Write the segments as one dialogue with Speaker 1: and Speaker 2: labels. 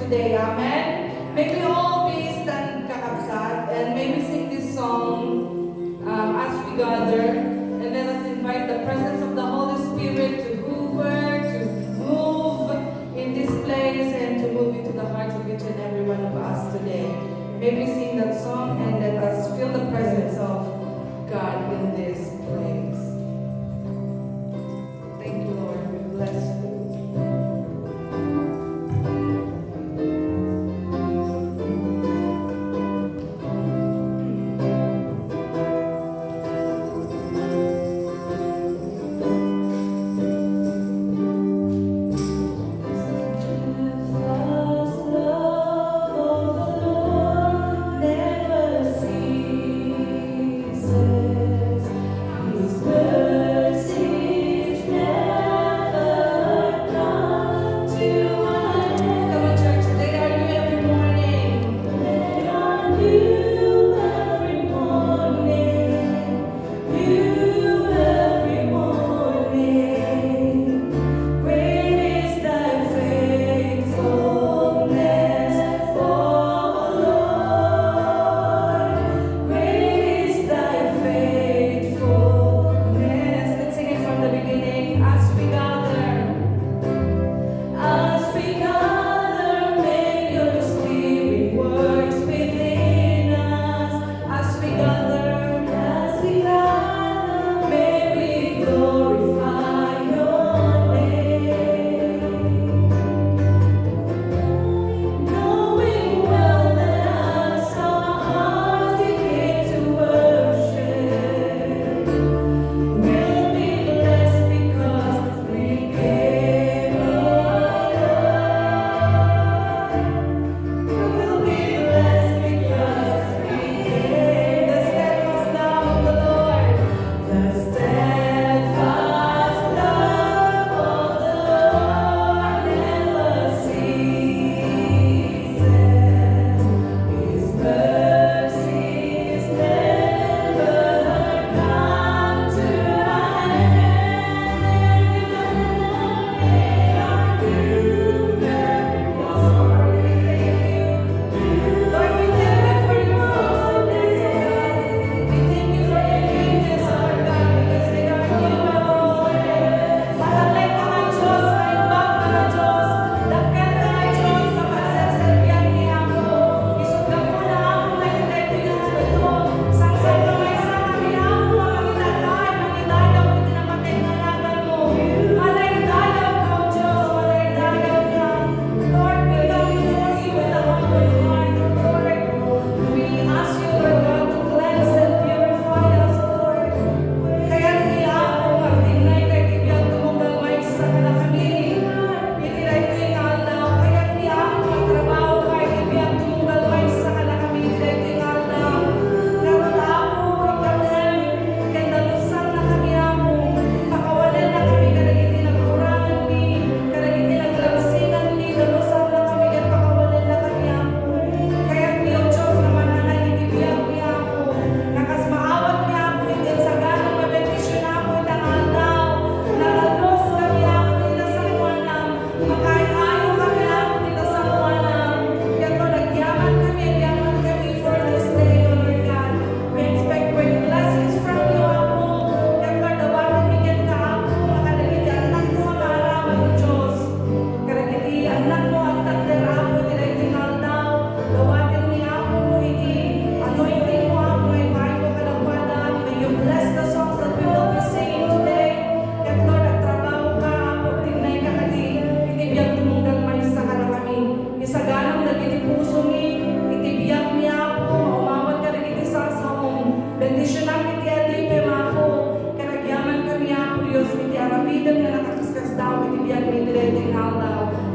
Speaker 1: today. Amen. May we all be stand kakabsat and may we sing this song as we gather. And let us invite the presence of the Holy Spirit to hover, to move in this place and to move into the hearts of each and every one of us today. May we sing that song and let us feel the presence of God in this place. Thank you, Lord. We bless you.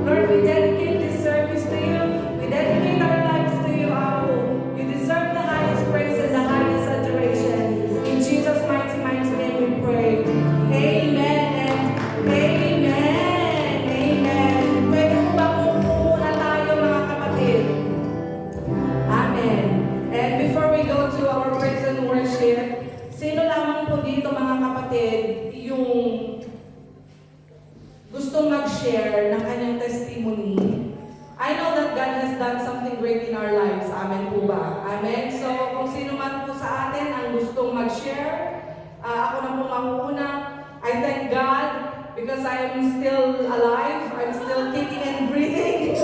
Speaker 1: Lord, we dedicate this service to you. We dedicate our lives to you, Apo. You deserve the highest praise and the highest adoration. In Jesus' mighty, mighty name we pray. Amen and amen. Amen. Pwede po ba muna tayo mga kapatid? Amen. And before we go to our praise and worship, sino lamang po dito mga kapatid yung gustong mag-share ng kanyang testimony? I know that God done something great in our lives. Amen po ba? Amen. So, kung sino man po sa atin ang gustong mag-share, ako na po manguna. I thank God because I am still alive. I'm still kicking and breathing.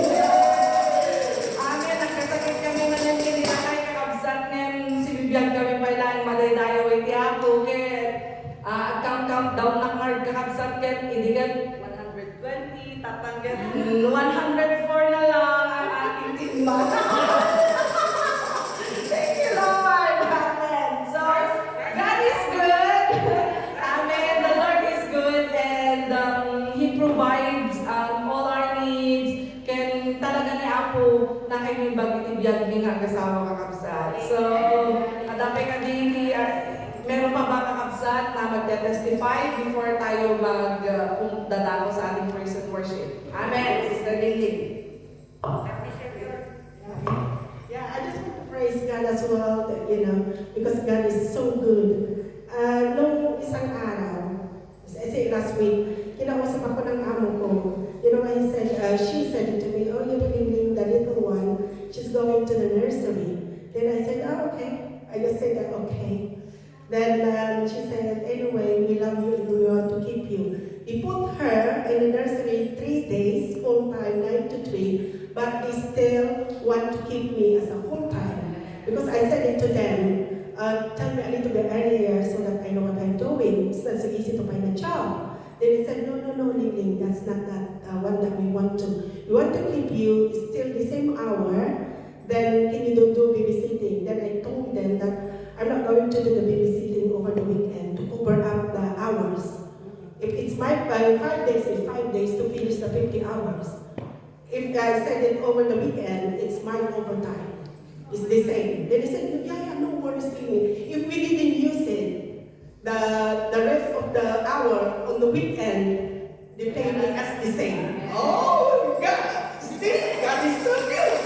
Speaker 1: Amen. Nagkasakit kami na nang kininakay kakabsat ng si Bibiyag kami pa ilang madaydayo iti ako. Count down na card kakabsat ket idigan 120 tatanggan 104 na lang ang aking timba. Thank you, Lord. Amen. So, God is good. Amen. The Lord is good and He provides all our needs. Ken talaga ni Apo na kay may bagitibiyag ning kasama kakabsat. So, adapay ka din meron pa ba kakabsat na magte-testify before tayo dadako sa ating praise and worship? Amen. Sister Lily.
Speaker 2: Yeah, I just want to praise God as well, that, because God is so good. Nung isang araw, I say last week, kinausap ako ng amo ko. She said to me, oh, you're bringing the little one. She's going to the nursery. Then I said, oh, okay. I just said that, okay. Then she said, anyway, we love you and we want to keep you. We put her in the nursery 3 days, full time, 9 to 3, but they still want to keep me as a full time. Because I said it to them, tell me a little bit earlier so that I know what I'm doing. It's not so easy to find a job. Then they said, no, Ling Ling, that's not that one that we want to. We want to keep you still the same hour, then can you do babysitting? Then I told them that I'm not going to do the babysitting over the weekend to cover up the hours. If it's my 5 days, it's 5 days to finish the 50 hours. If I send it over the weekend, it's my overtime. It's the same. Then they said, yeah, no worries, if we didn't use it, the rest of the hour on the weekend, they pay me as the same. Oh, God! See, God is so good.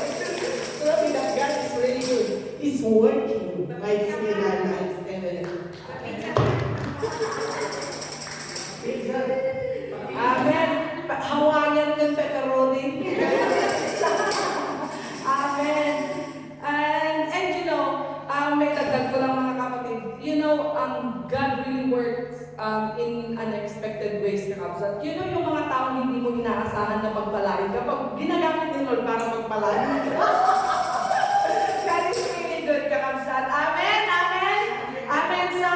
Speaker 2: Tell me that God is really good. He's working right in our lives.
Speaker 1: Amen. Hawaiian yung pepperoni. Amen. And may dagdag ko lang mga kapatid. God really works in unexpected ways kakabsat. Yung mga taong hindi mo inaasahan na pagpalain kapag ginagamit ni Lord para magpalain. God is really good kakabsat. Amen. Amen. Amen. So,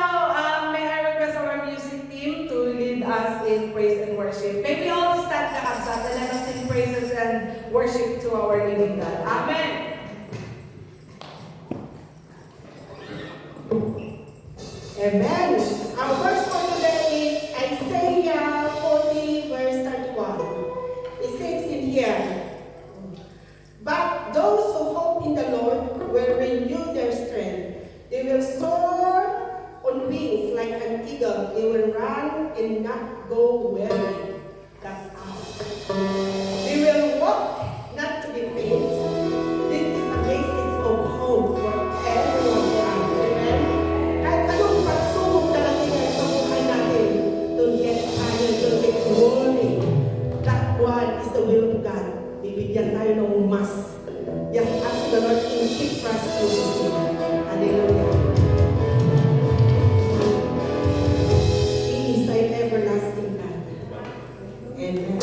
Speaker 1: may I request our music team to lead us in praise and worship. May we all stand kakabsat and let us sing praises and worship to our living God. Amen.
Speaker 2: Amen. Our verse for today is Isaiah 40, verse 31. It says in here, but those who hope in the Lord will renew their strength. They will soar on wings like an eagle. They will run and not go weary. That's us. They will walk not to be faint. This is the basis of hope for everyone. Amen. Kahit anong pagsubok na natin sa buhay natin, don't get tired, don't get worried. That one is the will of God. Bibigyan tayo ng mas. Just ask the Lord to keep trusting Him. Hallelujah. He is an everlasting God. Amen.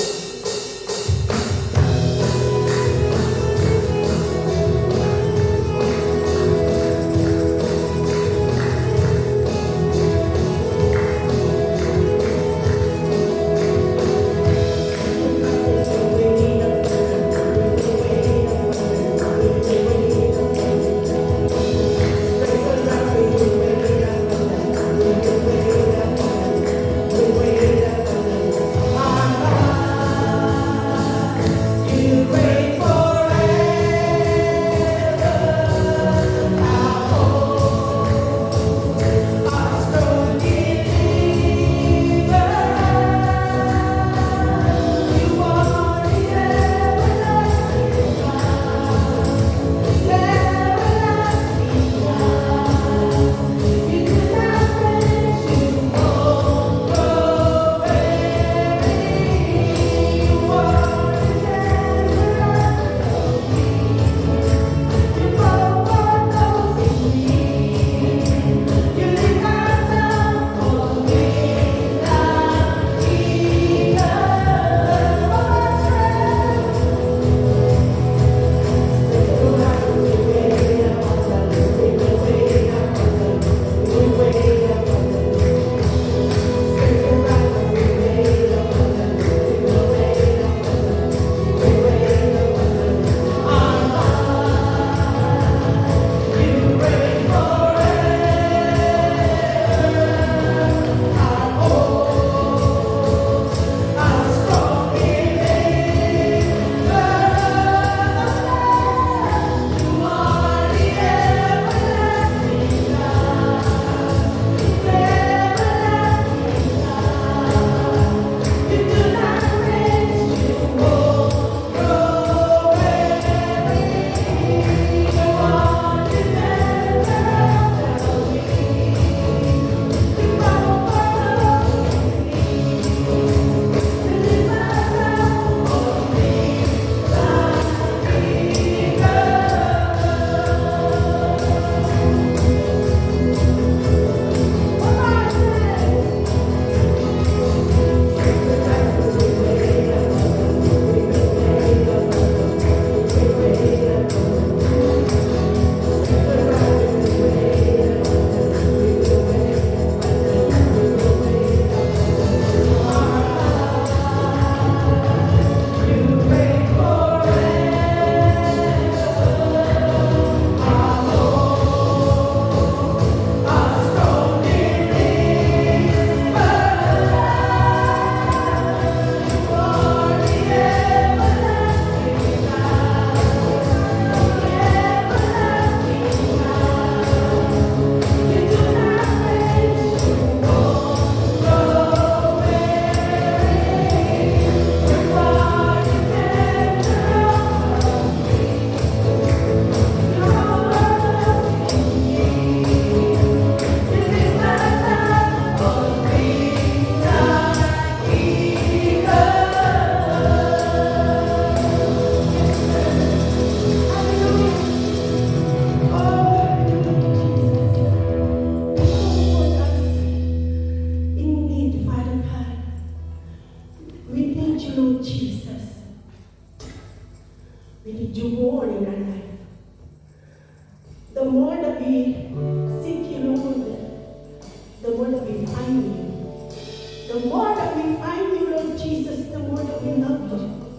Speaker 2: more that we find you, Lord Jesus, the more that we love you.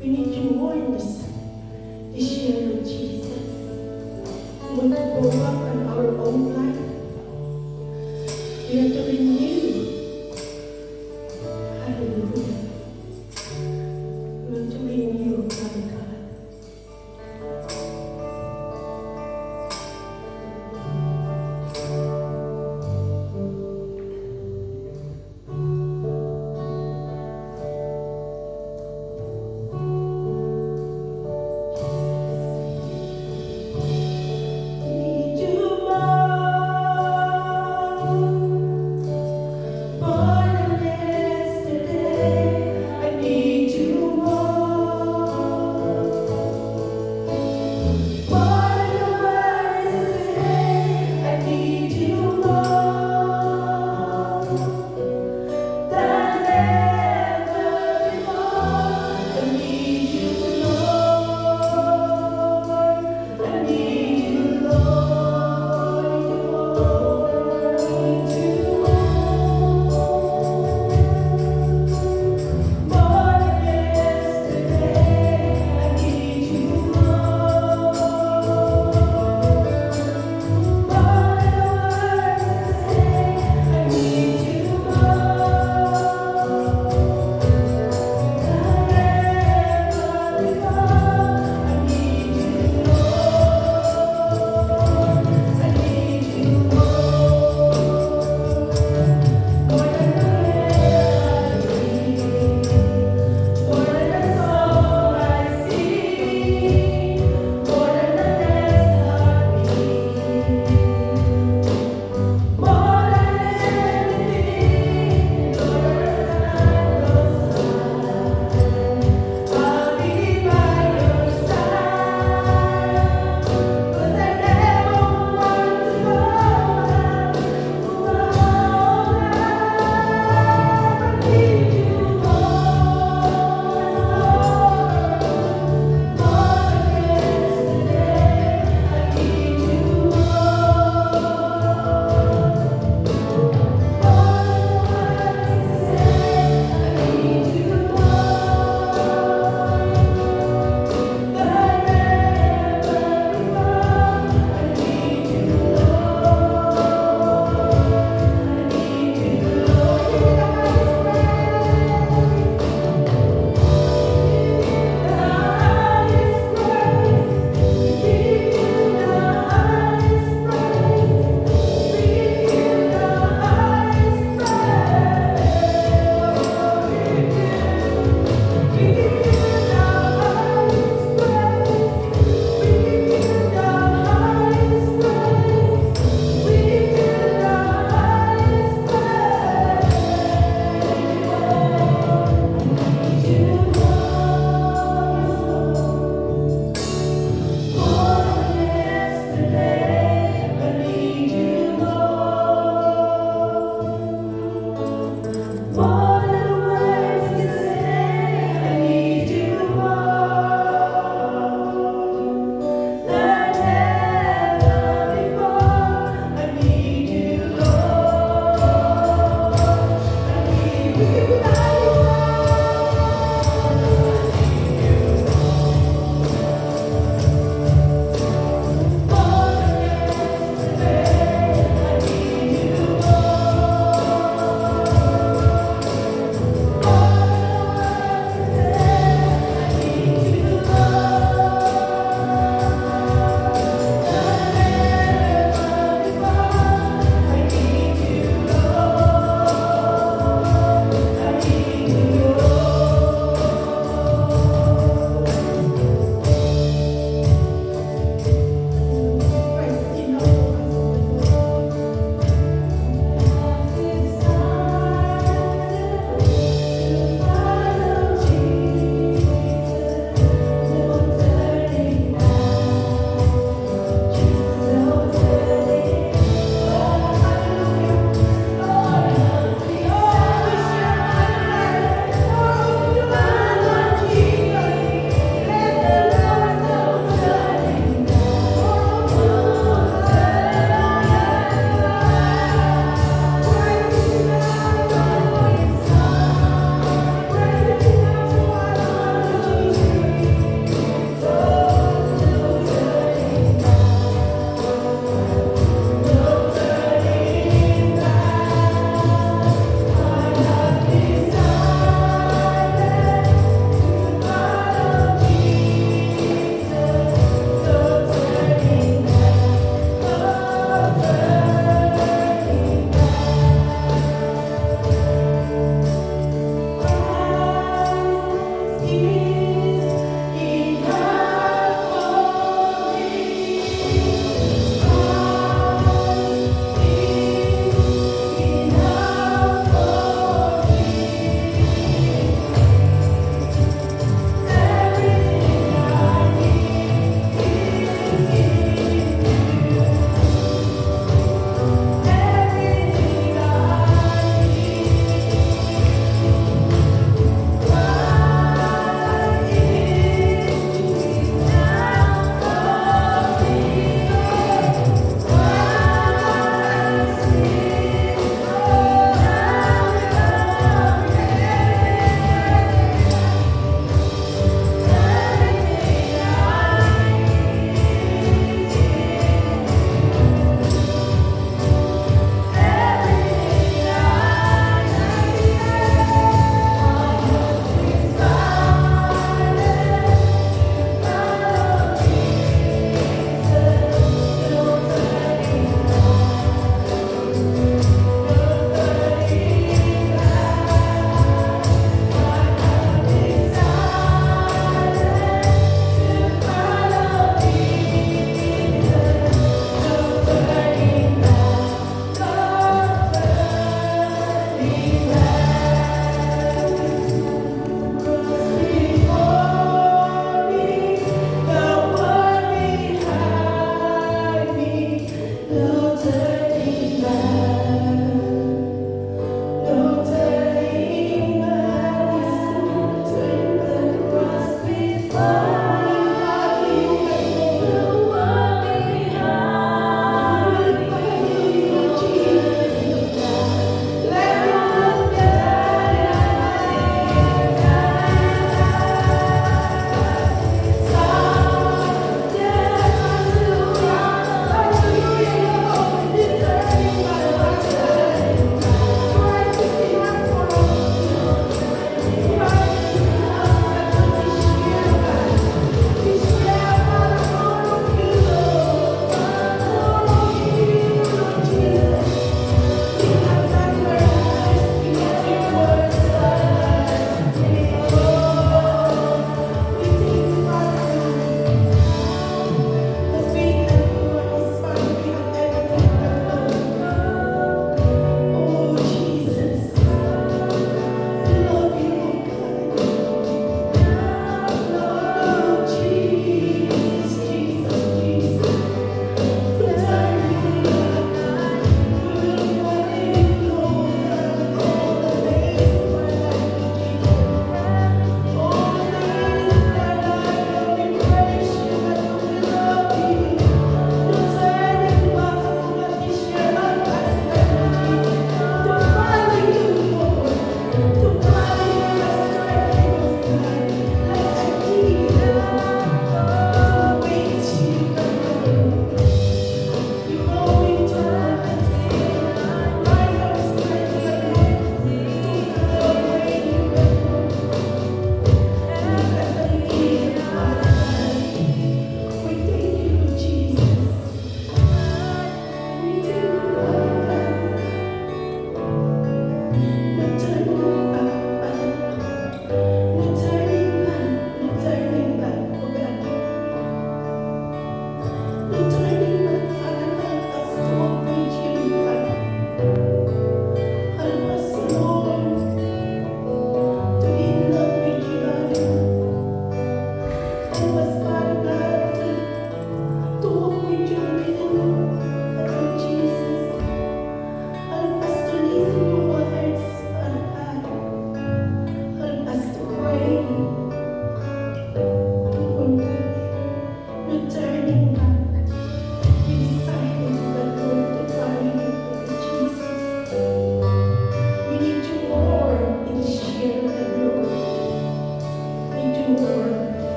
Speaker 2: We need you more in this year, Lord Jesus. We want to grow up in our own life. We have to renew. Hallelujah. We want to renew, Father God. Need you more.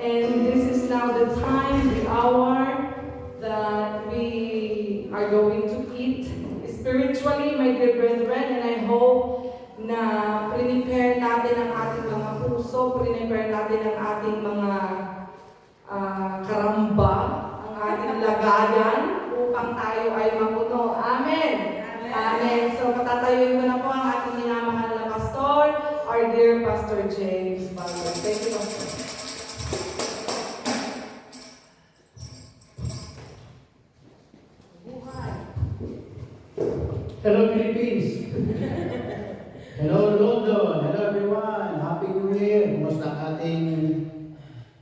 Speaker 1: And this is now the time, the hour that we are going to eat spiritually, my dear brethren, and I hope na prepare natin ang ating mga puso, prepare natin ang ating mga karamba, ang ating lagayan upang tayo ay mapuno. Amen! Amen! So patatayuin ko na po ang ating minamahal na pastor, our dear Pastor James Baldwin. Thank you, Pastor.
Speaker 3: Hello Philippines! Hello London! Hello everyone! Happy New Year! Kumusta ang ating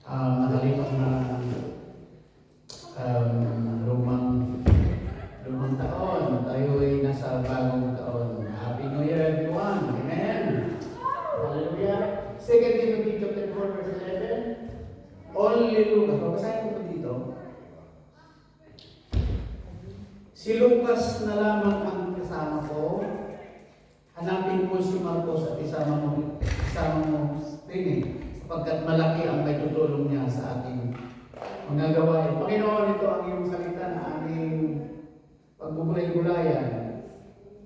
Speaker 3: nakalipas na lumang taon? Tayo ay nasa bagong taon. Happy New Year everyone! Amen! Hallelujah! 2 Timothy chapter 4 verse 11. Only Lucas. Babasahin ko dito. Si Lucas na lamang ang kasama ko. Hanapin mo si Marcos at isama mo rin sapagkat malaki ang may tutulong niya sa ating mga gawain. Panginoon, ito ang iyong salita na aming pagbubulay-bulayan.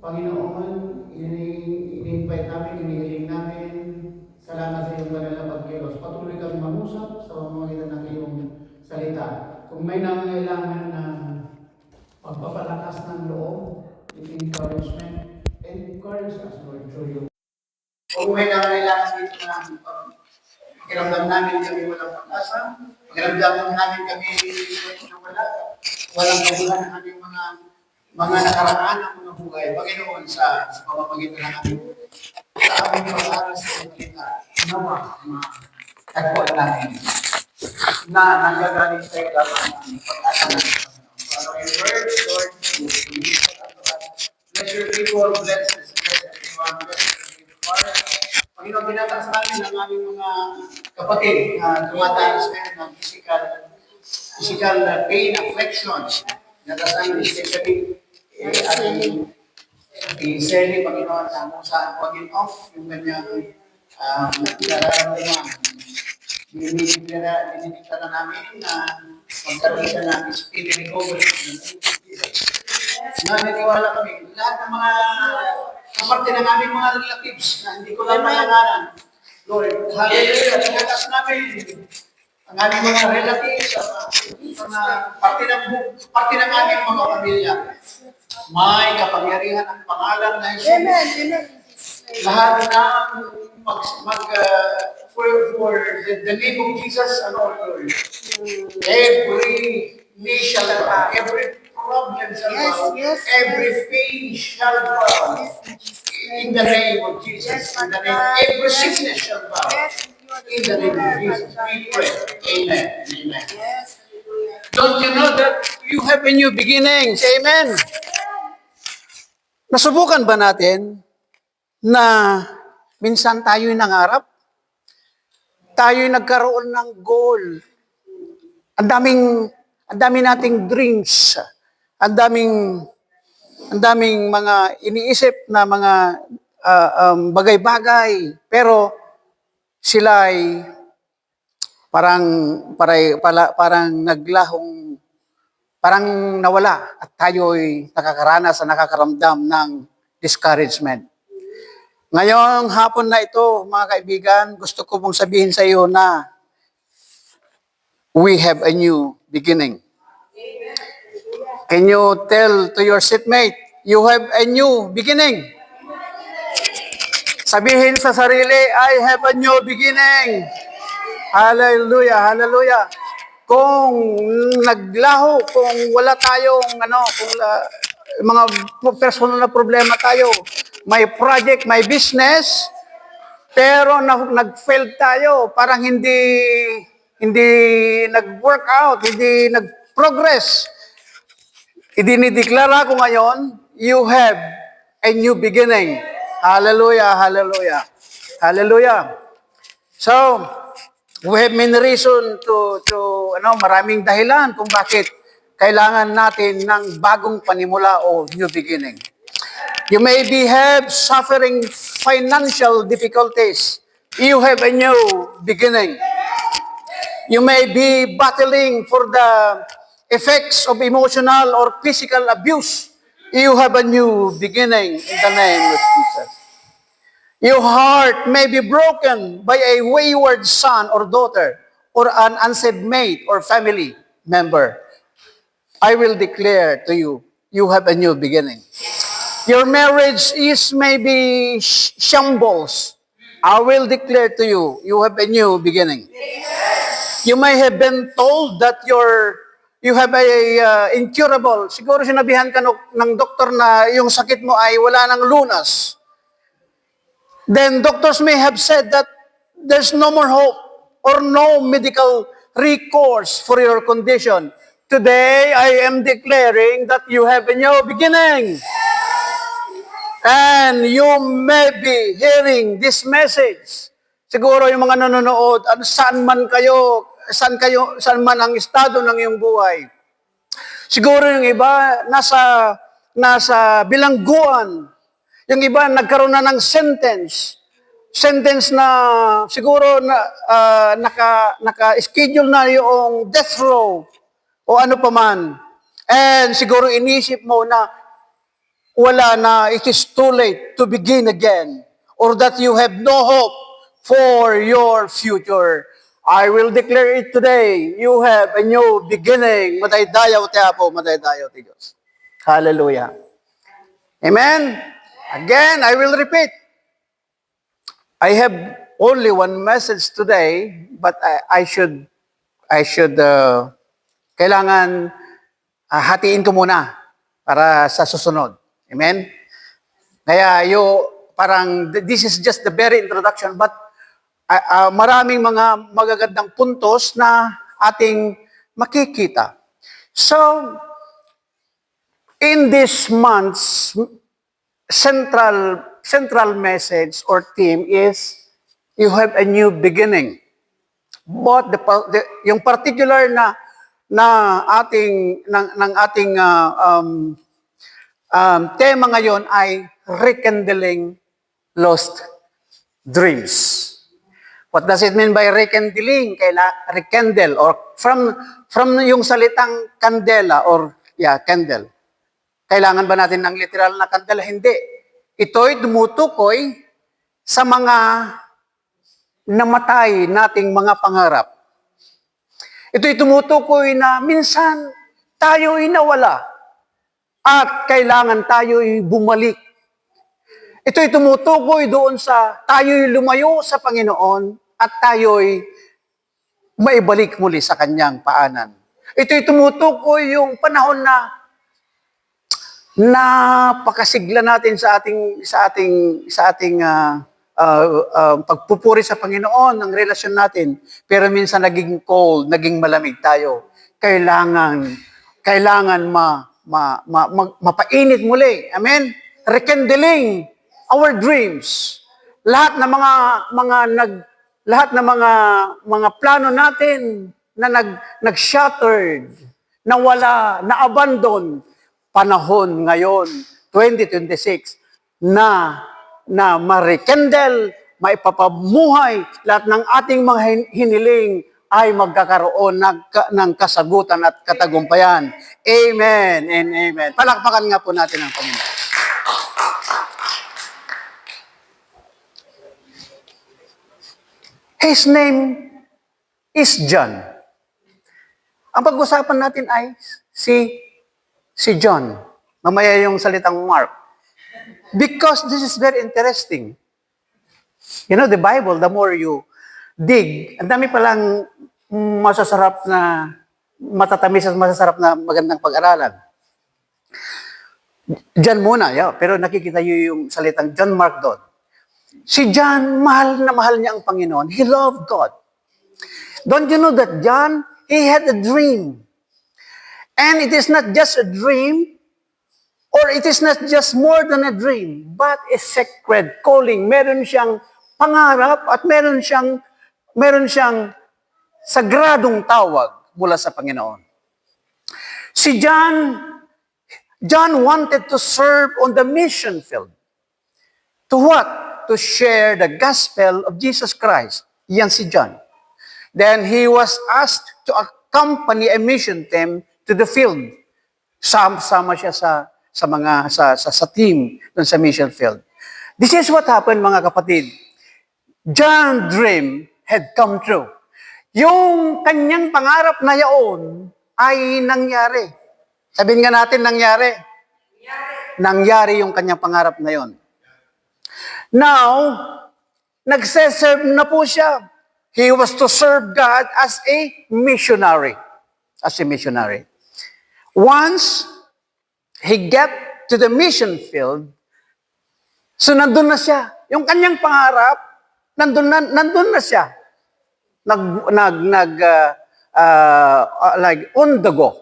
Speaker 3: Panginoon, ini-invite namin, inihiling namin. Salamat sa iyong banal na pagkilos. Patuloy kami mangusap sa pamamagitan ng iyong salita. Kung may nangangailangan na pagpapalakas ng loob, encourage us, Lord, through you. Kung may nangangailangan dito na pakiramdam namin kami walang pag-asa, pakiramdam namin kami walang kabulan ng aming mga nakaraan ng mga buhay. Panginoon, sa pamamagitan ng aming pag-aaral sa salita, nawa tagpuan namin na nanggagaling sa ilaban ng pag-asa namin. Follow your word, Lord. Bless your people, bless this everyone, bless your heart. Panginoon, binataas namin ang aming mga kapatid na tumataas ngayon ng physical pain, affliction. Natasan especially ating Sally, Panginoon, na kung saan pagin off yung kanyang nararamdaman. Dinidikta na namin na magkaroon siya ng speedy recovery. Naniniwala kami, lahat ng mga kaparte ng aming mga relatives na hindi ko lang malanganan. Lord, hallelujah, tinatas namin ang aming mga relatives, mga parte ng aming mga pamilya. May kapangyarihan ang pangalan na Jesus. Amen. Lahat na for the name of Jesus and all glory. Every knee shall bow, every problem shall bow, every pain shall bow. In the name of Jesus, in the name, every sickness shall bow. In the name of Jesus, we pray. Amen. Amen. Don't you know that you have a new beginning? Say amen. Nasubukan ba natin na minsan tayo'y nangarap? Tayo'y nagkaroon ng goal. Ang daming nating dreams. Ang daming mga iniisip na mga bagay-bagay. Pero sila ay parang naglahong, parang nawala at tayo'y nakakaranas at nakakaramdam ng discouragement. Ngayong hapon na ito, mga kaibigan, gusto ko pong sabihin sa iyo na we have a new beginning. Can you tell to your seatmate, you have a new beginning? Sabihin sa sarili, I have a new beginning. Hallelujah, hallelujah. Kung naglaho, kung wala tayong mga personal na problema tayo, may project, may business, pero nag-fail tayo, parang hindi nag-work out, hindi nag-progress. Idinideklara ko ngayon, you have a new beginning. Hallelujah, hallelujah. Hallelujah. So, we have many reason to maraming dahilan kung bakit kailangan natin ng bagong panimula o new beginning. You may have suffering financial difficulties. You have a new beginning.
Speaker 4: You may be battling for the effects of emotional or physical abuse. You have a new beginning in the name of Jesus. Your heart may be broken by a wayward son or daughter or an unsaved mate or family member. I will declare to you, you have a new beginning. Your marriage is maybe shambles. I will declare to you, you have a new beginning. You may have been told that you have a incurable. Siguro sinabihan ka ng doktor na yung sakit mo ay wala nang lunas. Then doctors may have said that there's no more hope or no medical recourse for your condition. Today, I am declaring that you have a new beginning. And you may be hearing this message. Siguro yung mga nanonood, saan man ang estado ng iyong buhay. Siguro yung iba, nasa bilangguan. Yung iba, nagkaroon na ng sentence. Sentence na siguro naka-schedule na yung death row o ano pa man. And siguro inisip mo na wala na, it is too late to begin again, or that you have no hope for your future. I will declare it today. You have a new beginning. Madaydayaw ti Apo, madaydayaw ti Diyos. Hallelujah. Amen? Again, I will repeat. I have only one message today, but I should kailangan hatiin ko muna para sa susunod. Amen? Kaya parang this is just the very introduction, but maraming mga magagandang puntos na ating makikita. So, in this month's central message or theme is, you have a new beginning. But yung particular na ating tema ngayon ay rekindling lost dreams. What does it mean by rekindling? Rekindle or from yung salitang kandela or candle. Kailangan ba natin ng literal na kandela? Hindi. Ito'y dumutukoy sa mga namatay nating mga pangarap. Ito'y tumutukoy na minsan tayo'y nawala at kailangan tayo'y bumalik. Ito'y tumutukoy doon sa tayo'y lumayo sa Panginoon at tayo'y maibalik muli sa kanyang paanan. Ito'y tumutukoy yung panahon na napakasigla natin sa ating pagpupuri sa Panginoon, ng relasyon natin. Pero minsan naging cold, naging malamig tayo. Kailangan mapainit muli. Amen? Rekindling our dreams. Lahat ng mga plano natin na nag-shattered, nawala, na-abandon, panahon ngayon, 2026, na ma-rekindle, maipapamuhay, lahat ng ating mga hiniling ay magkakaroon ng kasagutan at katagumpayan. Amen and amen. Palakpakan nga po natin ang Panginoon. His name is John. Ang pag-usapan natin ay si John. Mamaya yung salitang Mark. Because this is very interesting. You know, the Bible, the more you dig, ang dami palang masasarap na, matatamis at masasarap na magandang pag-aralan. John muna, pero nakikita nyo yung salitang John Mark doon. Si John, mahal na mahal niya ang Panginoon. He loved God. Don't you know that John, he had a dream. And it is not just a dream, or it is not just more than a dream, but a sacred calling. Meron siyang pangarap at meron siyang sagradong tawag mula sa Panginoon. Si John wanted to serve on the mission field. To what? To share the gospel of Jesus Christ. Yan si John. Then he was asked to accompany a mission team to the field. Sama siya sa team dun sa mission field. This is what happened, mga kapatid. John's dream had come true. Yung kanyang pangarap na yaon ay nangyari. Sabihin nga natin, nangyari. Nangyari yung kanyang pangarap na yon. Now, nagse-serve na po siya. He was to serve God as a missionary. As a missionary. Once he get to the mission field, so nandun na siya. Yung kanyang pangarap, nandun na siya. Like on the go.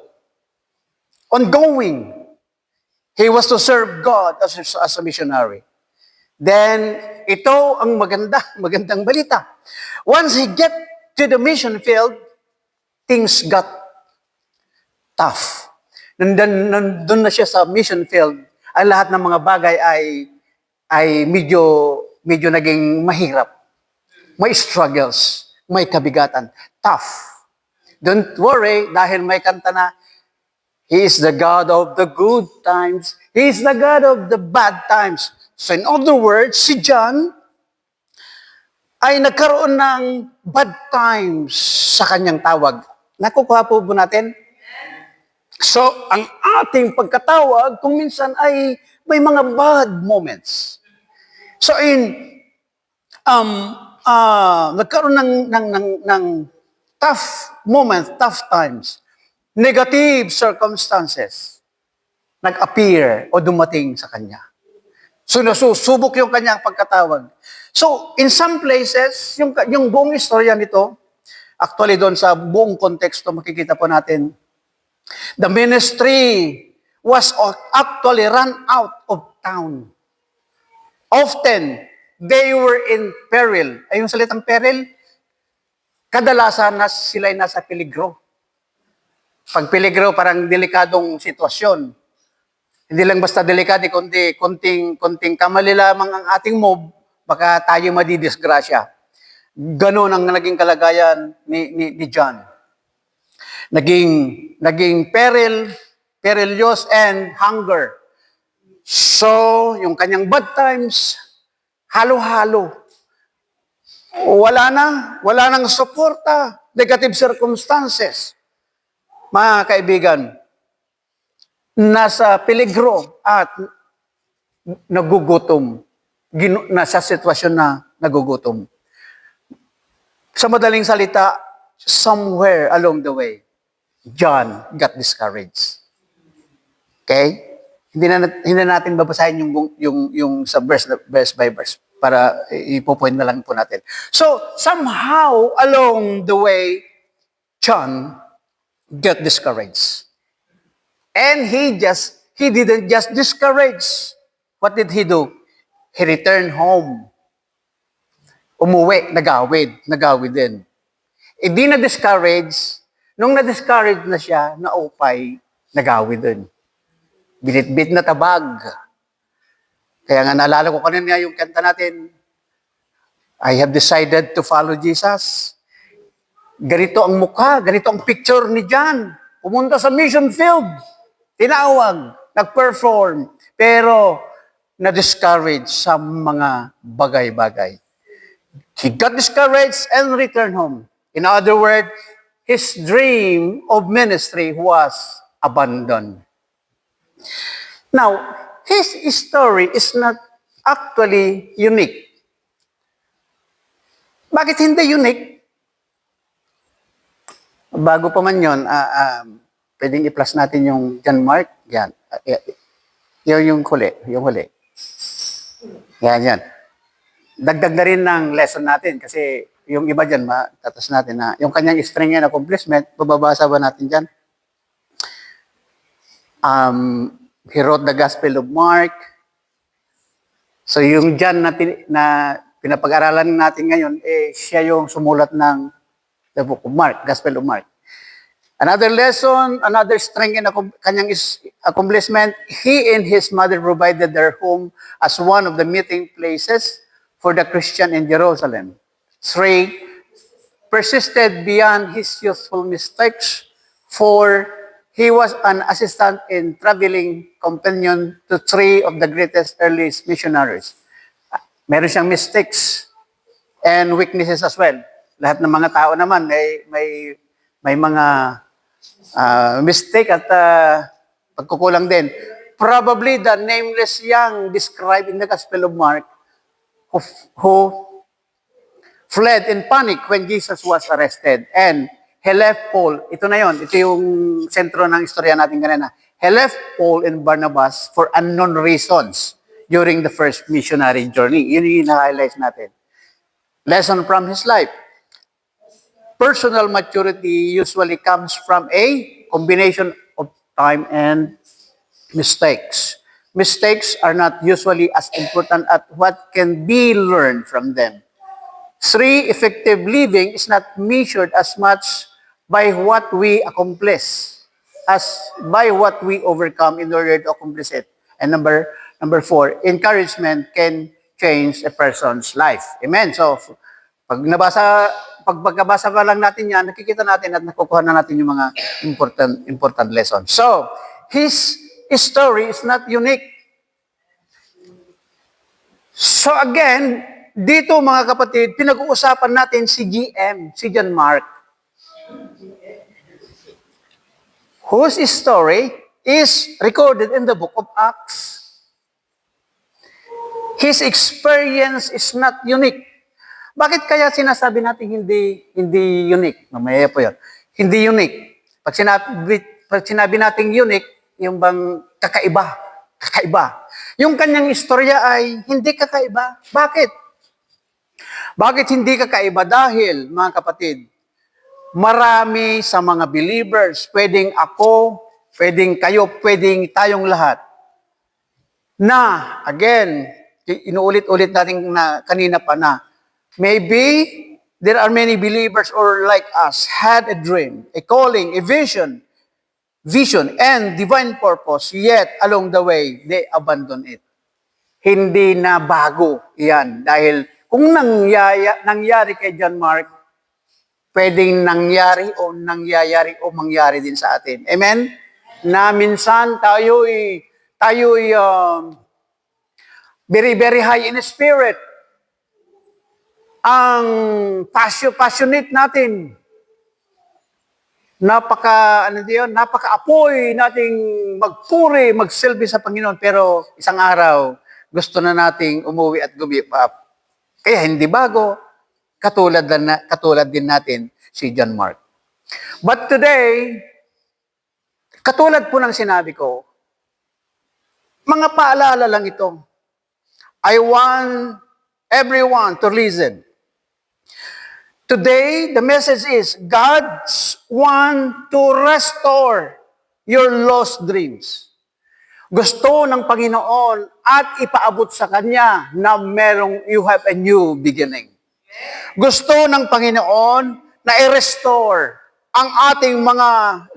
Speaker 4: Ongoing. He was to serve God as a missionary. Then, ito ang magandang balita. Once he get to the mission field, things got tough. Nandun na siya sa mission field, ang lahat ng mga bagay ay medyo naging mahirap. May struggles, may kabigatan, tough. Don't worry, dahil may kanta na, He is the God of the good times. He is the God of the bad times. So in other words, si John ay nagkaroon ng bad times sa kanyang tawag. Nakukuha po natin? So, ang ating pagkatawag, kung minsan ay may mga bad moments. So nagkaroon ng tough moments, tough times. Negative circumstances nag-appear o dumating sa kanya. So, nasusubok yung kanyang pagkatawag. So, in some places, yung buong istorya nito, actually doon sa buong konteksto, makikita po natin, the ministry was actually run out of town. Often, they were in peril. Ay, yung salitang peril, kadalasan sila ay nasa peligro. Pag peligro, parang delikadong sitwasyon. Hindi lang basta delikado, kundi konting kamali lamang ang ating move, baka tayo madidisgrasya. Ganon ang naging kalagayan ni John. Naging perilous and hunger. So, yung kanyang bad times, halo-halo. Wala nang suporta, negative circumstances. Mga kaibigan, nasa peligro at nagugutom. Nasa sitwasyon na nagugutom. Sa madaling salita, somewhere along the way, John got discouraged. Okay? Hindi na natin babasahin yung sa verse by verse para ipo-point na lang po natin. So, somehow along the way, John got discouraged. And he didn't just discourage. What did he do? He returned home. Umuwi, nagawid din. Hindi na-discourage. Nung na-discourage na siya, naupay, nagawid din. Binitbit na tabag. Kaya nga naalala ko kanina yung kanta natin, I have decided to follow Jesus. Ganito ang mukha, ganito ang picture ni John. Pumunta sa mission field. Tinawag, nag-perform, pero na-discourage sa mga bagay-bagay. He got discouraged and returned home. In other words, his dream of ministry was abandoned. Now, his story is not actually unique. Bakit hindi unique? Bago pa man yun, pwedeng i-plus natin yung John Mark. Yan. Yung huli. Yan. Dagdag na rin ng lesson natin kasi yung iba dyan, tatas natin na yung kanyang strength and accomplishment, bababasa ba natin dyan? He wrote the Gospel of Mark. So yung John na pinapag-aralan natin ngayon, siya yung sumulat ng the book of Mark, Gospel of Mark. Another lesson, another strength in kanyang accomplishment, he and his mother provided their home as one of the meeting places for the Christian in Jerusalem. 3, persisted beyond his youthful mistakes, for he was an assistant and traveling companion to three of the greatest earliest missionaries. Meron siyang mistakes and weaknesses as well. Lahat ng mga tao naman may mga mistake at pagkukulang din. Probably the nameless young described in the Gospel of Mark who fled in panic when Jesus was arrested. And he left Paul. Ito na yon. Ito yung sentro ng istorya natin kanina. He left Paul and Barnabas for unknown reasons during the first missionary journey. Yun yung na-highlight natin. Lesson from his life. Personal maturity usually comes from a combination of time and mistakes. Mistakes are not usually as important as what can be learned from them. 3, effective living is not measured as much by what we accomplish as by what we overcome in order to accomplish it. And number 4, encouragement can change a person's life. Amen. So, pagkabasa pa lang natin yan, nakikita natin at nakukuha na natin yung mga important lessons. So, his story is not unique. So again, dito mga kapatid, pinag-uusapan natin si John Mark, whose story is recorded in the book of Acts. His experience is not unique. Bakit kaya sinasabi natin hindi unique? Mamaya po yun. Hindi unique. Pag sinabi natin unique, yung bang kakaiba. Yung kanyang istorya ay hindi kakaiba. Bakit? Bakit hindi kakaiba? Dahil, mga kapatid, marami sa mga believers, pwedeng ako, pwedeng kayo, pwedeng tayong lahat, na, again, inuulit-ulit natin na kanina pa na, maybe there are many believers or like us had a dream, a calling, a vision, and divine purpose, yet along the way, they abandon it. Hindi na bago yan. Dahil kung nangyari kay John Mark, pwedeng nangyari o mangyari din sa atin. Amen? Na minsan tayo'y very, very high in spirit. Ang passionate natin, napaka-apoy nating magpuri, magsilbi sa Panginoon, pero isang araw, gusto na nating umuwi at give up. Kaya hindi bago, katulad din natin si John Mark. But today, katulad po ng sinabi ko, mga paalala lang ito. I want everyone to listen. Today, the message is, God's want to restore your lost dreams. Gusto ng Panginoon at ipaabot sa Kanya na you have a new beginning. Gusto ng Panginoon na i-restore ang ating mga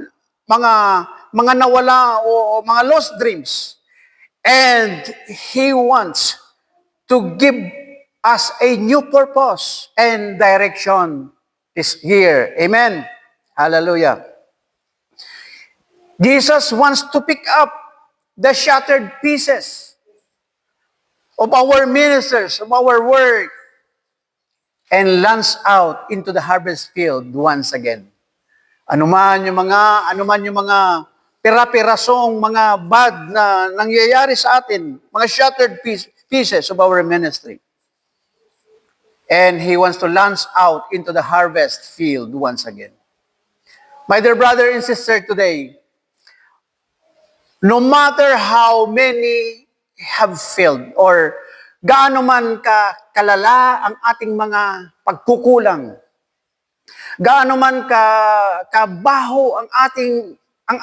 Speaker 4: nawala o mga lost dreams. And He wants to give us a new purpose and direction is here. Amen. Hallelujah. Jesus wants to pick up the shattered pieces of our ministers, of our work, and launch out into the harvest field once again. Anuman yung mga pira-pirasong mga bad na nangyayari sa atin, mga shattered pieces of our ministry. And He wants to launch out into the harvest field once again. My dear brother and sister today, no matter how many have failed or gaano man kalala ang ating mga pagkukulang, gaano man kabaho ang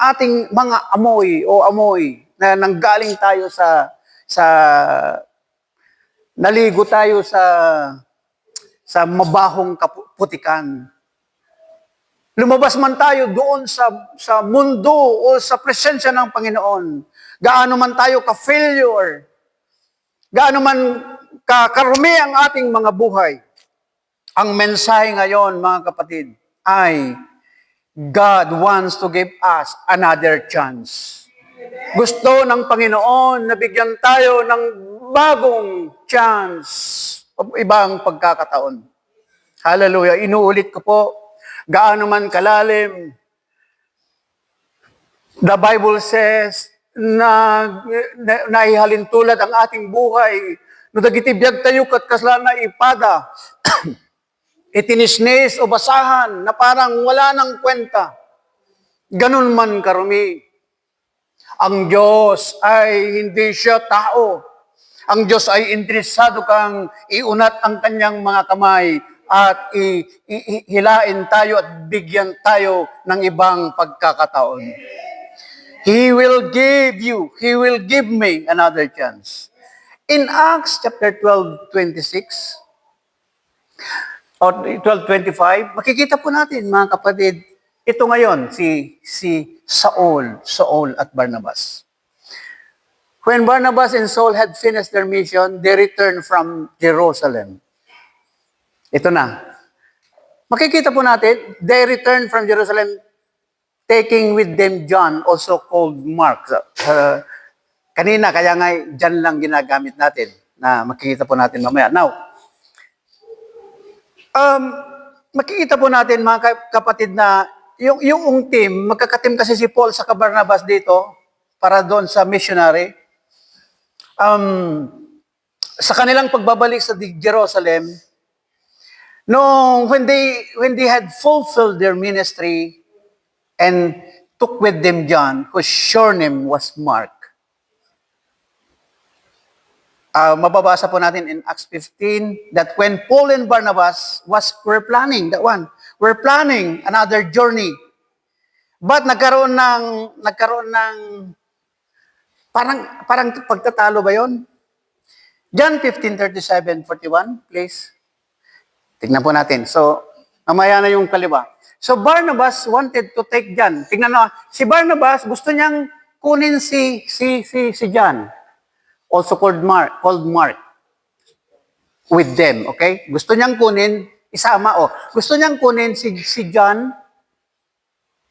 Speaker 4: ating mga amoy na nanggaling tayo sa naligo tayo sa mabahong kaputikan. Lumabas man tayo doon sa mundo o sa presensya ng Panginoon. Gaano man tayo ka-failure, gaano man karumi ang ating mga buhay. Ang mensahe ngayon, mga kapatid, ay God wants to give us another chance. Gusto ng Panginoon na bigyan tayo ng bagong chance o ibang pagkakataon. Hallelujah. Inuulit ko po, gaano man kalalim, the Bible says na naihalin tulad ang ating buhay, no dagiti biag tayo kat kasla na ipada, itinisnes o basahan na parang wala nang kwenta. Ganun man karumi. Ang Diyos ay hindi siya tao. Ang Diyos ay interesado kang iunat ang kanyang mga kamay at hilain tayo at bigyan tayo ng ibang pagkakataon. He will give you, He will give me another chance. In Acts chapter 12:26 or 12:25, makikita po natin, mga kapatid, ito ngayon, si Saul at Barnabas. When Barnabas and Saul had finished their mission, they returned from Jerusalem. Ito na. Makikita po natin, they returned from Jerusalem, taking with them John, also called Mark. Kanina, kaya nga John lang ginagamit natin, na makikita po natin mamaya. Now, makikita po natin, mga kapatid, na yung team, magkakatim kasi si Paul sa Barnabas dito, para doon sa missionary. Sa kanilang pagbabalik sa Jerusalem, when they had fulfilled their ministry and took with them John, whose surname was Mark. Mababasa po natin in Acts 15 that when Paul and Barnabas were planning another journey. But nagkaroon ng parang pagtatalo ba 'yon? John 15:37-41, please. Tingnan po natin. So, mamaya na yung kaliwa. So Barnabas wanted to take John. Tingnan na, si Barnabas gusto niyang kunin si John, also called Mark, with them, okay? Gusto niyang kunin, isama, gusto niyang kunin si John,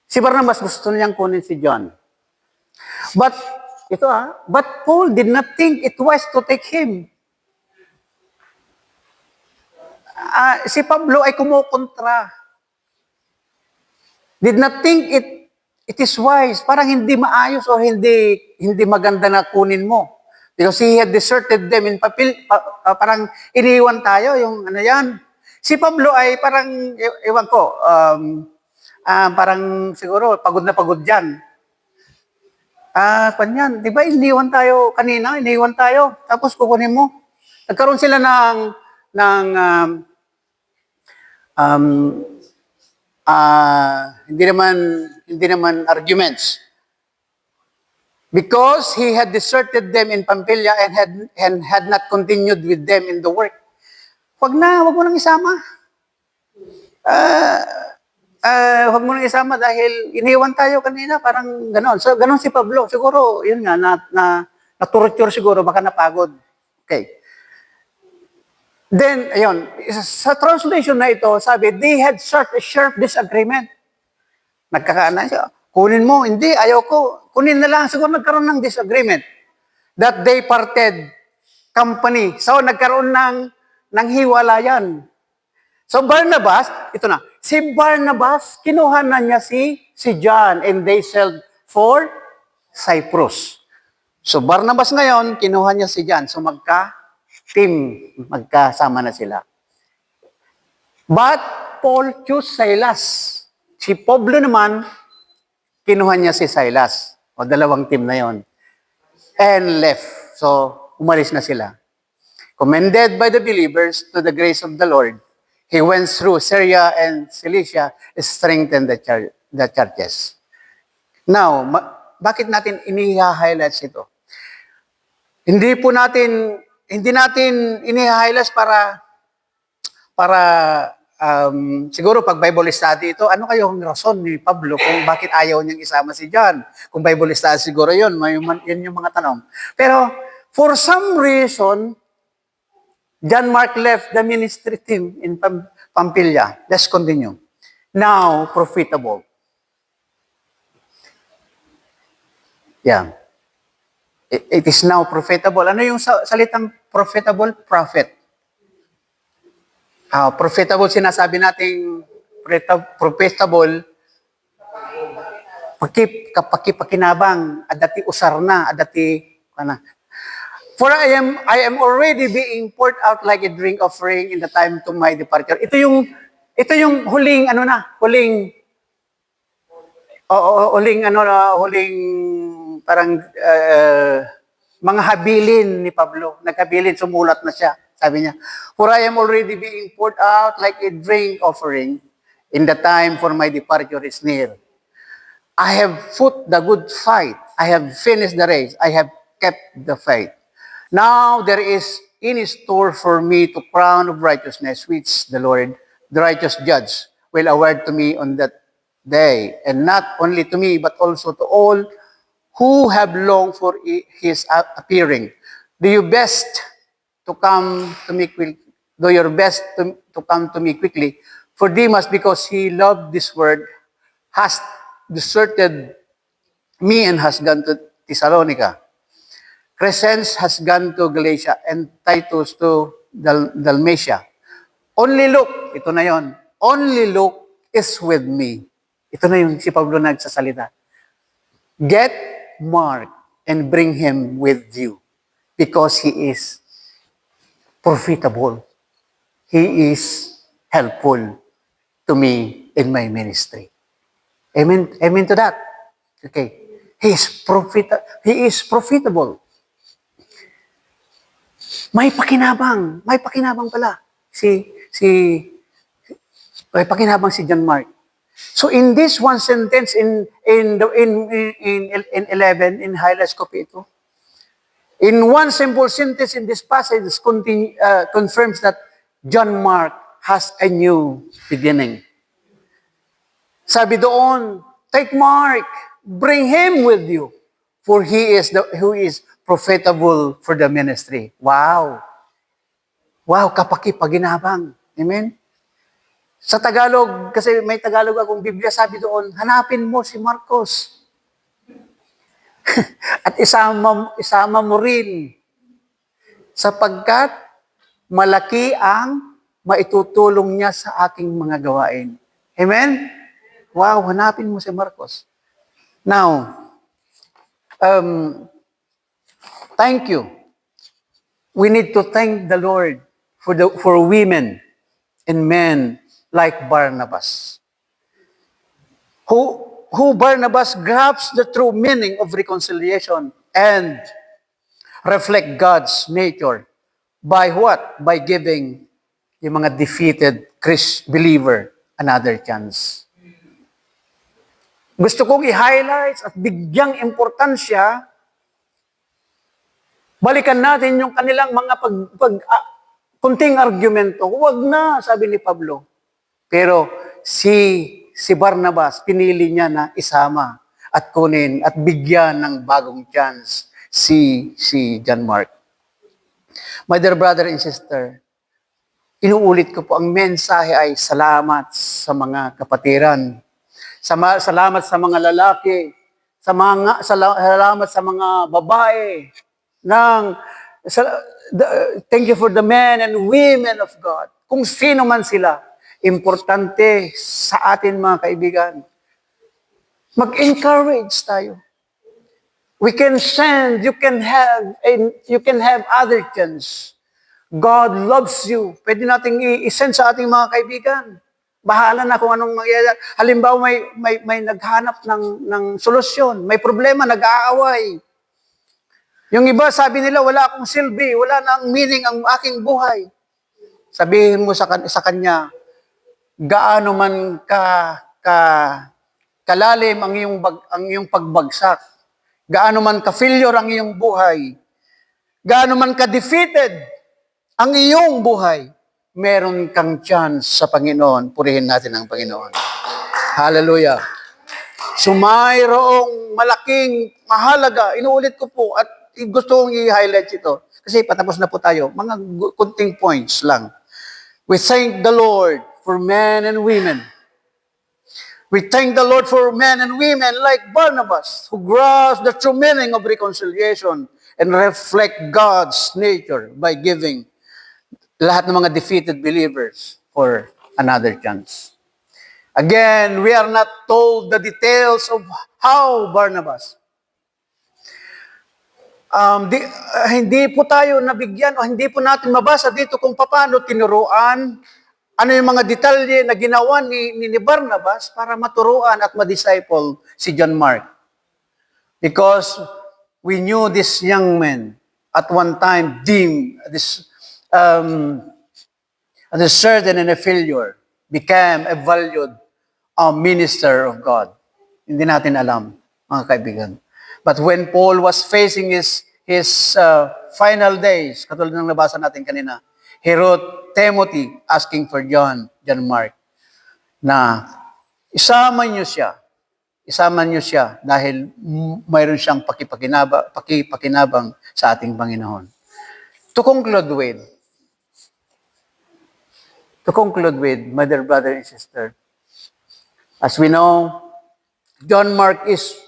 Speaker 4: si Barnabas gusto niyang kunin si John. But Paul did not think it wise to take him. Si Pablo ay kumukontra. Did not think it is wise. Parang hindi maayos o hindi maganda na kunin mo. Because he had deserted them in parang iniwan tayo, yung ano yan. Si Pablo ay parang, ewan ko, parang siguro pagod na pagod dyan. Kanyan, di ba iniwan tayo kanina, iniwan tayo, tapos kukunin mo. Nagkaroon sila ng hindi naman arguments. Because he had deserted them in Pamphylia and had not continued with them in the work. Wag mo nang isama. Wag mo nang isama dahil iniwan tayo kanina, parang gano'n. So, gano'n si Pablo. Siguro, yun nga, na-torture siguro, baka napagod. Okay. Then, ayun, sa translation na ito, sabi, they had such a sharp disagreement. Nagkakaana siya, kunin mo, hindi, ayaw ko, kunin na lang, siguro nagkaroon ng disagreement. That they parted company. So, nagkaroon ng hiwalayan. So, Barnabas, ito na, si Barnabas, kinuha na niya si John and they sailed for Cyprus. So, Barnabas ngayon, kinuha niya si John. So, magkasama na sila. But Paul chose Silas. Si Pablo naman, kinuha niya si Silas. O dalawang team na yon. And left. So, umalis na sila. Commended by the believers to the grace of the Lord, he went through Syria and Cilicia, strengthened the churches. Now, bakit natin ini-highlights ito? Hindi natin ini-highlights para siguro pag Bible study ito, ano kayong rason ni Pablo kung bakit ayaw niyang isama si John? Kung Bible study siguro yun yung mga tanong. Pero for some reason, John Mark left the ministry team in Pampilla. Let's continue. Now, profitable. Yeah. It is now profitable. Ano yung salitang profitable? Profit. Profitable, sinasabi nating profitable, kapakipakinabang, adati usar na, adati, For I am already being poured out like a drink offering in the time to my departure. Ito yung huling parang mga habilin ni Pablo. Naghabilin, sumulat na siya. Sabi niya, for I am already being poured out like a drink offering in the time for my departure is near. I have fought the good fight. I have finished the race. I have kept the faith. Now there is in store for me to crown of righteousness, which the Lord, the righteous judge, will award to me on that day. And not only to me, but also to all who have longed for his appearing. Do your best to come to me quickly. Do your best to come to me quickly. For Demas, because he loved this word, has deserted me and has gone to Thessalonica. Crescens has gone to Galatia and Titus to Dalmatia. Only Luke, ito na yon. Only Luke is with me. Ito na yung si Pablo nagsasalita. Get Mark and bring him with you because he is profitable. He is helpful to me in my ministry. Amen. Amen to that. Okay. He is profitable. May pakinabang pala. May pakinabang si John Mark. So in this one sentence in 11 in highlights ko ito. In one simple sentence in this passage confirms that John Mark has a new beginning. Sabi doon, take Mark, bring him with you, for he is who is profitable for the ministry. Wow. Wow, kapakipaginabang. Amen? Sa Tagalog, kasi may Tagalog akong Biblia, sabi doon, hanapin mo si Marcos. At isama mo rin. Sapagkat malaki ang maitutulong niya sa aking mga gawain. Amen? Wow, hanapin mo si Marcos. Now, thank you. We need to thank the Lord for women and men like Barnabas. Who Barnabas grasps the true meaning of reconciliation and reflect God's nature by what? By giving yung mga defeated believer another chance. Gusto kong i-highlight at bigyang importansya, balikan natin yung kanilang mga kunting argumento. Huwag na, sabi ni Pablo. Pero si Barnabas, pinili niya na isama at kunin at bigyan ng bagong chance si John Mark. My dear brother and sister, inuulit ko po, ang mensahe ay salamat sa mga kapatiran. Salamat sa mga lalaki, salamat sa mga babae, thank you for the men and women of God. Kung sino man sila, importante sa atin mga kaibigan. Mag-encourage tayo. We can send, you can have other chance. God loves you. Pwede nating i-send sa ating mga kaibigan. Bahala na kung anong mangyayari. Halimbawa, may naghanap ng solusyon. May problema, nag-aaway. Yung iba, sabi nila, wala akong silbi, wala na ang meaning ang aking buhay. Sabihin mo sa kanya, gaano man kalalim ang iyong pagbagsak, gaano man ka-failure ang iyong buhay, gaano man ka-defeated ang iyong buhay, meron kang chance sa Panginoon. Purihin natin ang Panginoon. Hallelujah. So mayroong malaking mahalaga. Inuulit ko po at gusto kong i-highlight ito. Kasi patapos na po tayo. Mga kunting points lang. We thank the Lord for men and women. We thank the Lord for men and women like Barnabas who grasp the true meaning of reconciliation and reflect God's nature by giving lahat ng mga defeated believers for another chance. Again, we are not told the details of how Barnabas. Hindi po tayo nabigyan o hindi po natin mabasa dito kung paano tinuruan, ano yung mga detalye na ginawa ni Barnabas para maturuan at ma-disciple si John Mark. Because we knew this young man at one time deemed this as a certain and a failure, became a valued minister of God. Hindi natin alam, mga kaibigan. But when Paul was facing his final days, katulad ng nabasa natin kanina, he wrote Timothy asking for John Mark, na isama niyo siya dahil mayroon siyang pakipakinabang sa ating Panginoon. To conclude with, my dear brother and sister, as we know, John Mark is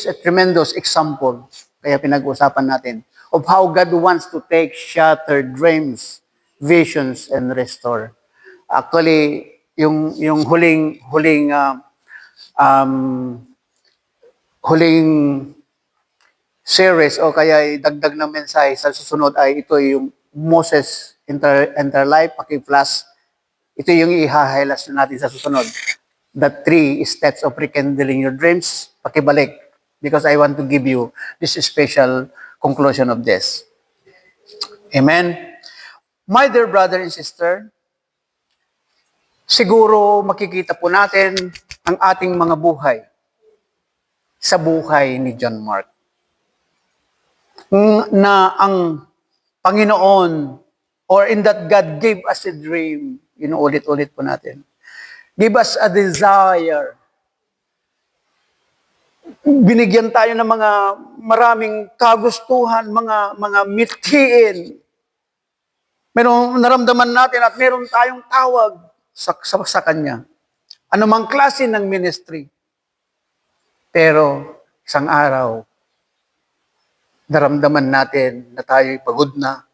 Speaker 4: a tremendous example, kaya pinag-usapan natin, of how God wants to take shattered dreams, visions, and restore. Actually, yung huling series o kaya dagdag na mensahe sa susunod ay ito yung Moses Interlife, paki-plus. Ito yung i-highlight natin sa susunod. The 3 steps of rekindling your dreams, pakibalik. Because I want to give you this special conclusion of this. Amen? My dear brother and sister, siguro makikita po natin ang ating mga buhay sa buhay ni John Mark. Na ang Panginoon, or in that God gave us a dream, ulit-ulit po natin. Give us a desire. Binigyan tayo ng mga maraming kagustuhan, mga mithiin. Meron naramdaman natin at meron tayong tawag sa Kanya. Anumang klase ng ministry. Pero isang araw, naramdaman natin na tayo'y pagod na,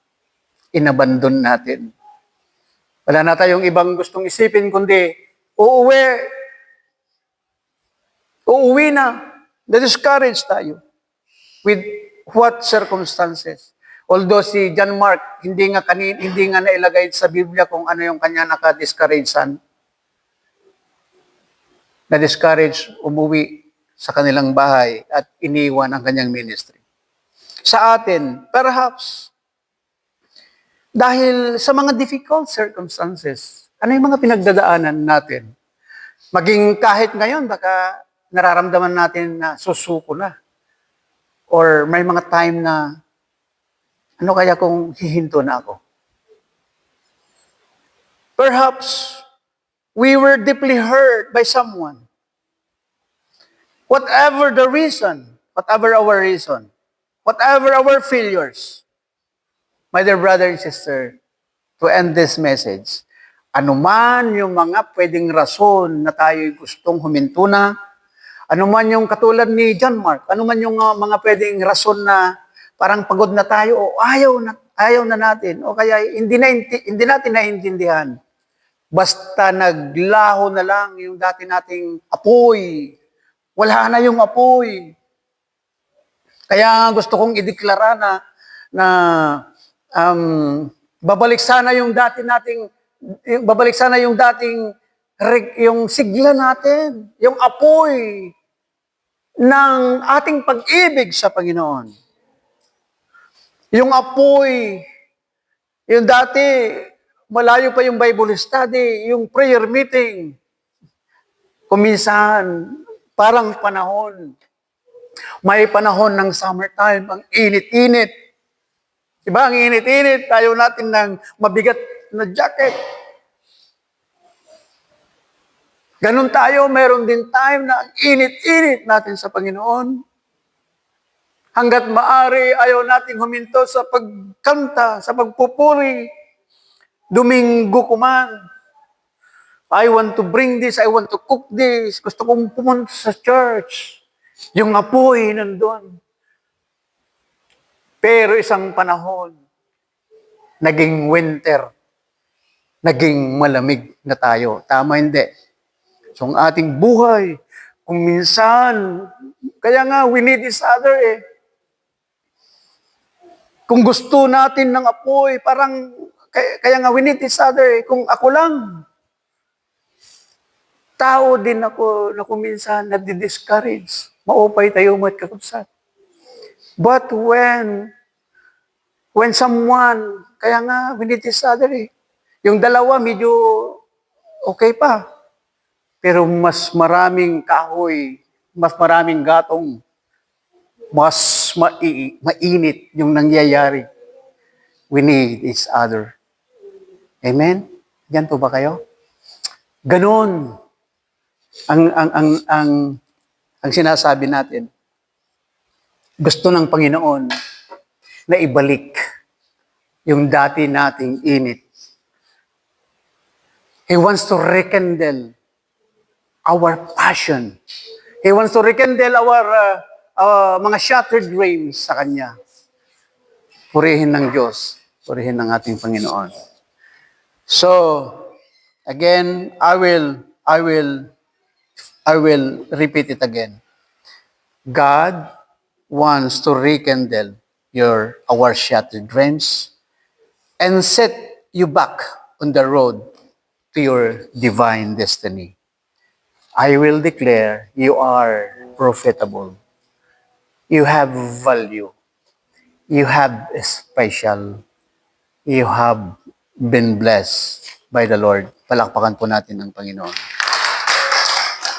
Speaker 4: inabandon natin. Wala na tayong ibang gustong isipin, kundi uuwi na. Na-discourage tayo with what circumstances. Although si John Mark, hindi nga nailagay sa Biblia kung ano yung kanya naka-discouragean. Na-discourage, umuwi sa kanilang bahay at iniwan ang kanyang ministry. Sa atin, perhaps, dahil sa mga difficult circumstances, ano yung mga pinagdadaanan natin? Maging kahit ngayon, baka nararamdaman natin na susuko na. Or may mga time na, ano kaya kung hihinto na ako? Perhaps, we were deeply hurt by someone. Whatever the reason, whatever our failures, my dear brother and sister, to end this message, anuman yung mga pwedeng rason na tayo'y gustong huminto na, anuman yung katulad ni John Mark, anuman yung mga pwedeng rason na parang pagod na tayo o ayaw na natin o kaya hindi natin naiintindihan. Basta naglaho na lang yung dati nating apoy. Wala na yung apoy. Kaya gusto kong ideklara na babalik sana yung yung sigla natin, yung apoy ng ating pag-ibig sa Panginoon. Yung apoy, yung dati, malayo pa yung Bible study, yung prayer meeting. Kuminsan, parang panahon. May panahon ng summertime, ang init-init. Diba, ang init-init, tayo natin ng mabigat na jacket. Ganun tayo, meron din time na ang init-init natin sa Panginoon. Hanggat maaari, ayaw nating huminto sa pagkanta, sa pagpupuri, Domingo kuman. I want to bring this, I want to cook this. Gusto kong pumunta sa church. Yung apoy nandun. Pero isang panahon, naging winter, naging malamig na tayo. Tama hindi? So ang ating buhay, kung minsan, kaya nga we need each other eh. Kung gusto natin ng apoy, parang, kaya nga we need each other eh. Kung ako lang, tao din ako na kung minsan nadi-discourage. Maupay tayo mo't kakabsat. But when someone, kaya nga we need each other eh. Yung dalawa medyo okay pa. Pero mas maraming kahoy, mas maraming gatong, mas mainit yung nangyayari. We need each other. Amen? Yan po ba kayo? Ganon ang sinasabi natin. Gusto ng Panginoon na ibalik yung dati nating init. He wants to rekindle our passion. He wants to rekindle our mga shattered dreams sa Kanya. Purihin ng Diyos. Purihin ng ating Panginoon. So, again, I will repeat it again. God wants to rekindle our shattered dreams and set you back on the road to your divine destiny. I will declare you are profitable. You have value. You have special. You have been blessed by the Lord. Palakpakan po natin ang Panginoon.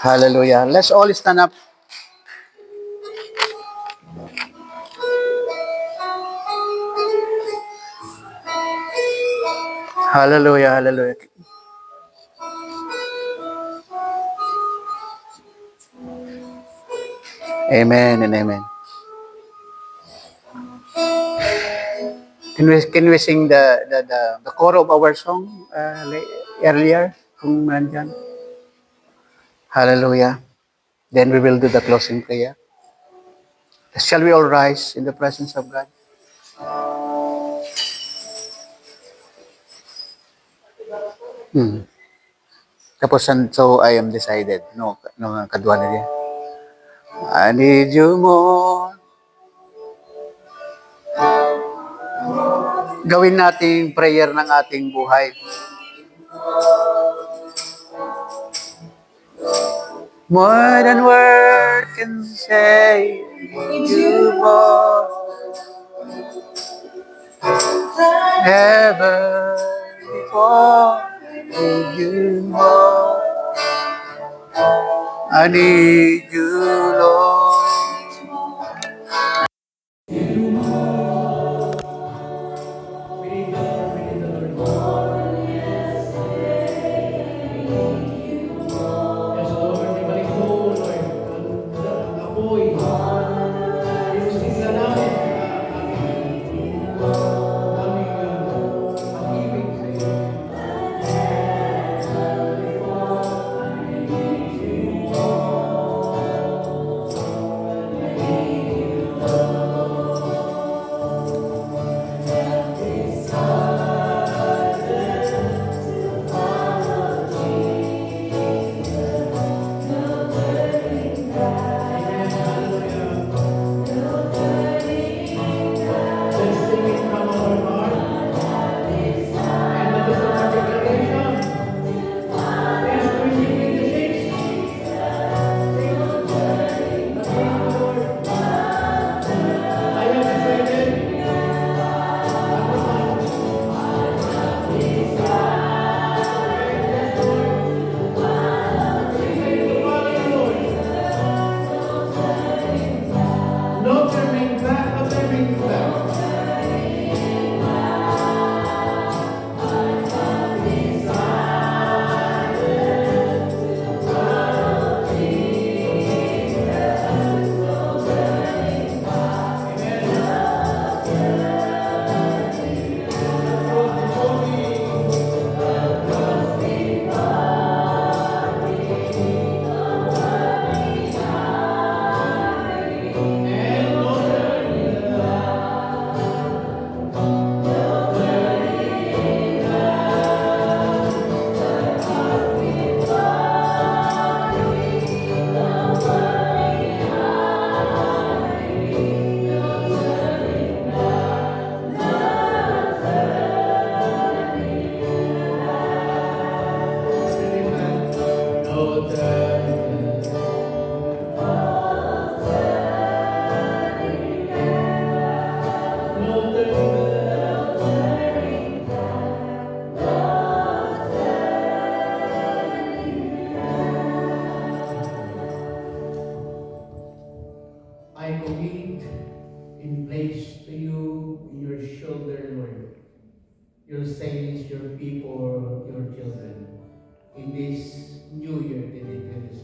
Speaker 4: Hallelujah. Let's all stand up. Hallelujah, hallelujah. Amen and amen. Can we sing the chorus of our song earlier? Kung nandyan. Hallelujah. Then we will do the closing prayer. Shall we all rise in the presence of God? Tapos, so I am decided. No, kadwa na niya. I need you more. Gawin nating prayer ng ating buhay. More than word can say, I need you more. Ever before, I need you more. I need you, Lord.
Speaker 5: I commit in place to you in your shoulder, Lord, your saints, your people, your children, in this new year, 2026,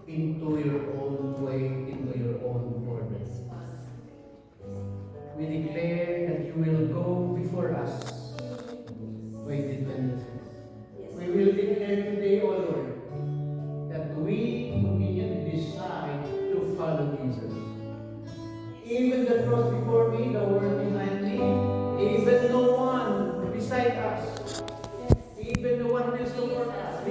Speaker 5: into your own way, into your own order. We declare that you will go before us, 2026. We will declare today, O Lord, that we continue to decide to follow Jesus. Even the cross before me, the world behind me, even no one beside us, even the one who will support us.